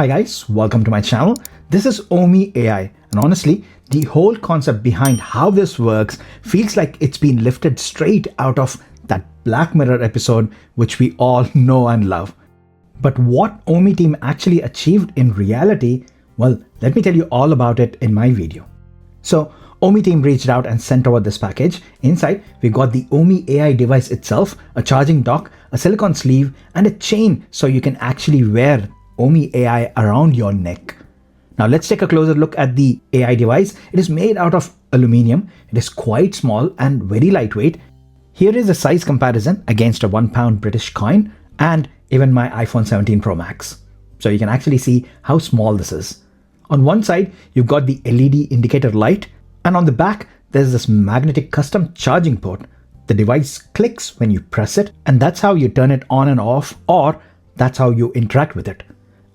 Hi guys, welcome to my channel. This is Omi AI, and honestly, the whole concept behind how this works feels like it's been lifted straight out of that Black Mirror episode which we all know and love. But what Omi team actually achieved in reality, well, let me tell you all about it in my video. So, Omi team reached out and sent over this package. Inside, we got the Omi AI device itself, a charging dock, a silicone sleeve, and a chain so you can actually wear Omi AI around your neck. Now let's take a closer look at the AI device. It is made out of aluminium. It is quite small and very lightweight. Here is a size comparison against a £1 British coin and even my iPhone 17 Pro Max. So you can actually see how small this is. On one side, you've got the LED indicator light, and on the back, there's this magnetic custom charging port. The device clicks when you press it, and that's how you turn it on and off, or that's how you interact with it.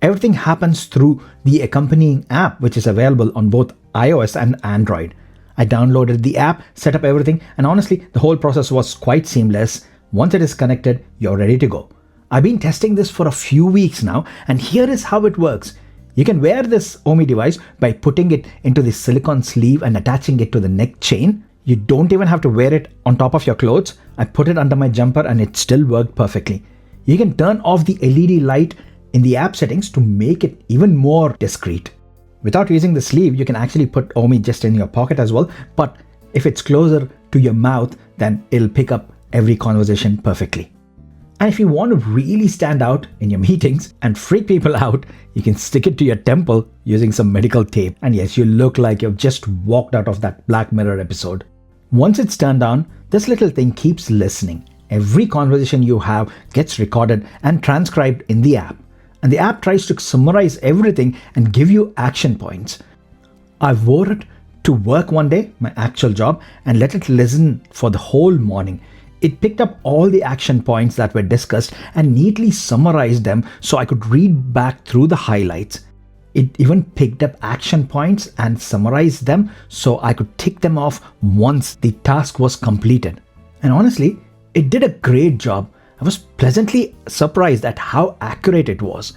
Everything happens through the accompanying app, which is available on both iOS and Android. I downloaded the app, set up everything, and honestly, the whole process was quite seamless. Once it is connected, you're ready to go. I've been testing this for a few weeks now, and here is how it works. You can wear this Omi device by putting it into the silicone sleeve and attaching it to the neck chain. You don't even have to wear it on top of your clothes. I put it under my jumper and it still worked perfectly. You can turn off the LED light in the app settings to make it even more discreet. Without using the sleeve, you can actually put Omi just in your pocket as well, but if it's closer to your mouth, then it'll pick up every conversation perfectly. And if you want to really stand out in your meetings and freak people out, you can stick it to your temple using some medical tape. And yes, you look like you've just walked out of that Black Mirror episode. Once it's turned on, this little thing keeps listening. Every conversation you have gets recorded and transcribed in the app. And the app tries to summarize everything and give you action points. I wore it to work one day, my actual job, and let it listen for the whole morning. It picked up all the action points that were discussed and neatly summarized them so I could read back through the highlights. It even picked up action points and summarized them so I could tick them off once the task was completed. And honestly, it did a great job. I was pleasantly surprised at how accurate it was.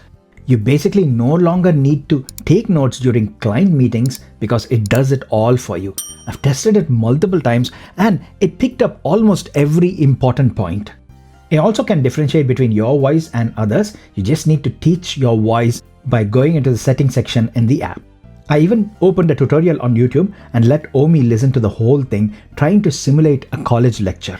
You basically no longer need to take notes during client meetings because it does it all for you. I've tested it multiple times and it picked up almost every important point. It also can differentiate between your voice and others. You just need to teach your voice by going into the settings section in the app. I even opened a tutorial on YouTube and let Omi listen to the whole thing, trying to simulate a college lecture.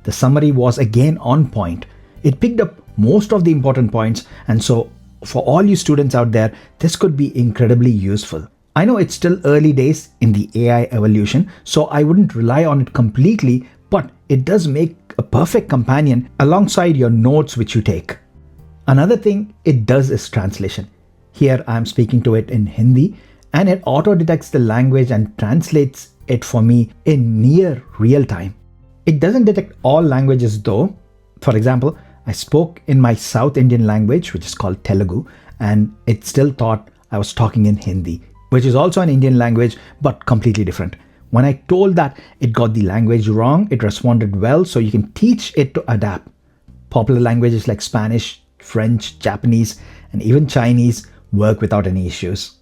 The summary was again on point. It picked up most of the important points, and so for all you students out there, this could be incredibly useful. I know it's still early days in the AI evolution, so I wouldn't rely on it completely, but it does make a perfect companion alongside your notes which you take. Another thing it does is translation. Here I am speaking to it in Hindi, and it auto-detects the language and translates it for me in near real time. It doesn't detect all languages though. For example, I spoke in my South Indian language, which is called Telugu, and it still thought I was talking in Hindi, which is also an Indian language, but completely different. When I told that it got the language wrong, it responded well, so you can teach it to adapt. Popular languages like Spanish, French, Japanese, and even Chinese work without any issues.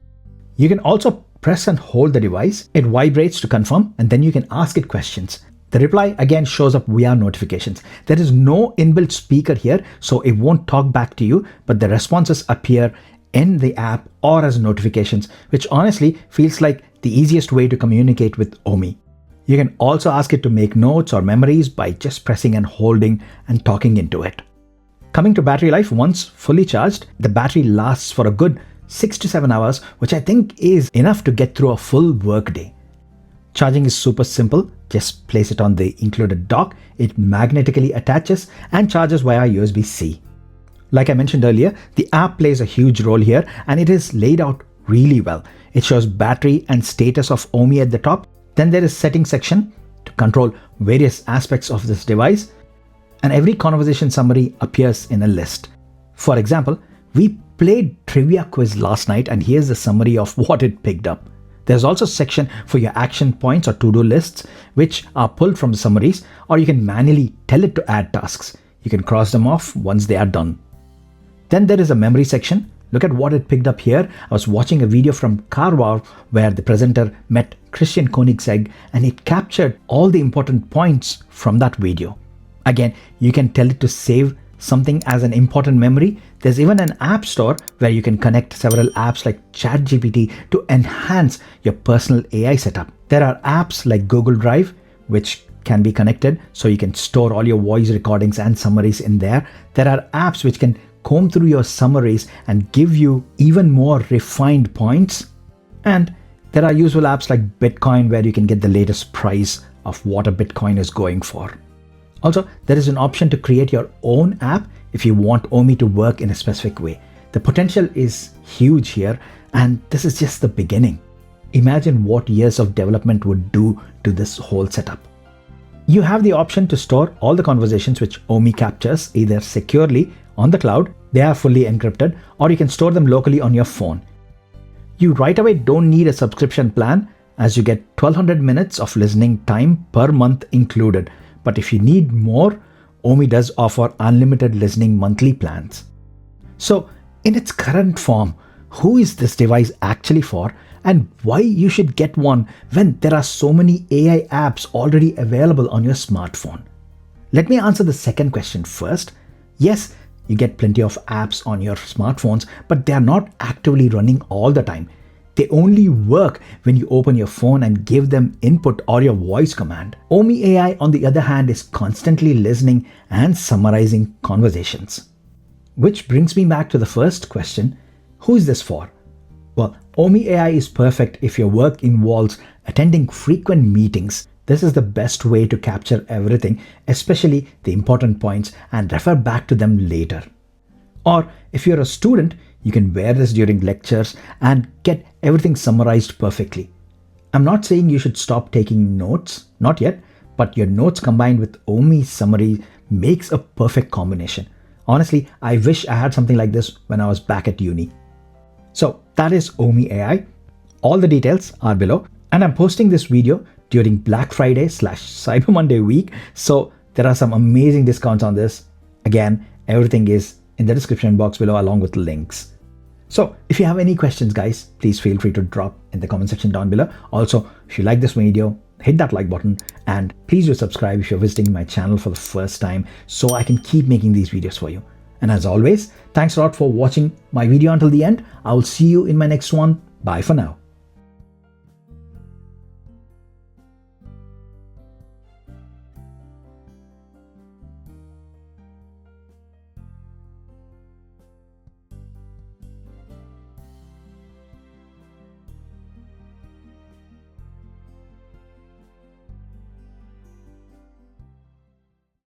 You can also press and hold the device. It vibrates to confirm, and then you can ask it questions. The reply again shows up via notifications. There is no inbuilt speaker here, so it won't talk back to you, but the responses appear in the app or as notifications, which honestly feels like the easiest way to communicate with Omi. You can also ask it to make notes or memories by just pressing and holding and talking into it. Coming to battery life, once fully charged, the battery lasts for a good 6 to 7 hours, which I think is enough to get through a full work day. Charging is super simple. Just place it on the included dock. It magnetically attaches and charges via USB-C. Like I mentioned earlier, the app plays a huge role here, and it is laid out really well. It shows battery and status of Omi at the top. Then there is settings section to control various aspects of this device, and every conversation summary appears in a list. For example, we played trivia quiz last night, and here's the summary of what it picked up. There's also a section for your action points or to-do lists, which are pulled from the summaries, or you can manually tell it to add tasks. You can cross them off once they are done. Then there is a memory section. Look at what it picked up here. I was watching a video from Carwow where the presenter met Christian Koenigsegg and it captured all the important points from that video. Again, you can tell it to save something as an important memory. There's even an app store where you can connect several apps like ChatGPT to enhance your personal AI setup. There are apps like Google Drive, which can be connected so you can store all your voice recordings and summaries in there. There are apps which can comb through your summaries and give you even more refined points. And there are useful apps like Bitcoin where you can get the latest price of what a Bitcoin is going for. Also, there is an option to create your own app if you want Omi to work in a specific way. The potential is huge here, and this is just the beginning. Imagine what years of development would do to this whole setup. You have the option to store all the conversations which Omi captures either securely on the cloud, they are fully encrypted, or you can store them locally on your phone. You right away don't need a subscription plan as you get 1200 minutes of listening time per month included. But if you need more, Omi does offer unlimited listening monthly plans. So in its current form, who is this device actually for and why you should get one when there are so many AI apps already available on your smartphone? Let me answer the second question first. Yes, you get plenty of apps on your smartphones, but they are not actively running all the time. They only work when you open your phone and give them input or your voice command. Omi AI, on the other hand, is constantly listening and summarizing conversations. Which brings me back to the first question, who is this for? Well, Omi AI is perfect if your work involves attending frequent meetings. This is the best way to capture everything, especially the important points, and refer back to them later. Or if you're a student, you can wear this during lectures and get everything summarized perfectly. I'm not saying you should stop taking notes, not yet, but your notes combined with Omi's summary makes a perfect combination. Honestly, I wish I had something like this when I was back at uni. So that is Omi AI. All the details are below, and I'm posting this video during Black Friday/Cyber Monday week. So there are some amazing discounts on this. Again, everything is in the description box below along with links. So if you have any questions, guys, please feel free to drop in the comment section down below. Also, if you like this video, hit that like button and please do subscribe if you're visiting my channel for the first time so I can keep making these videos for you. And as always, thanks a lot for watching my video until the end. I will see you in my next one. Bye for now.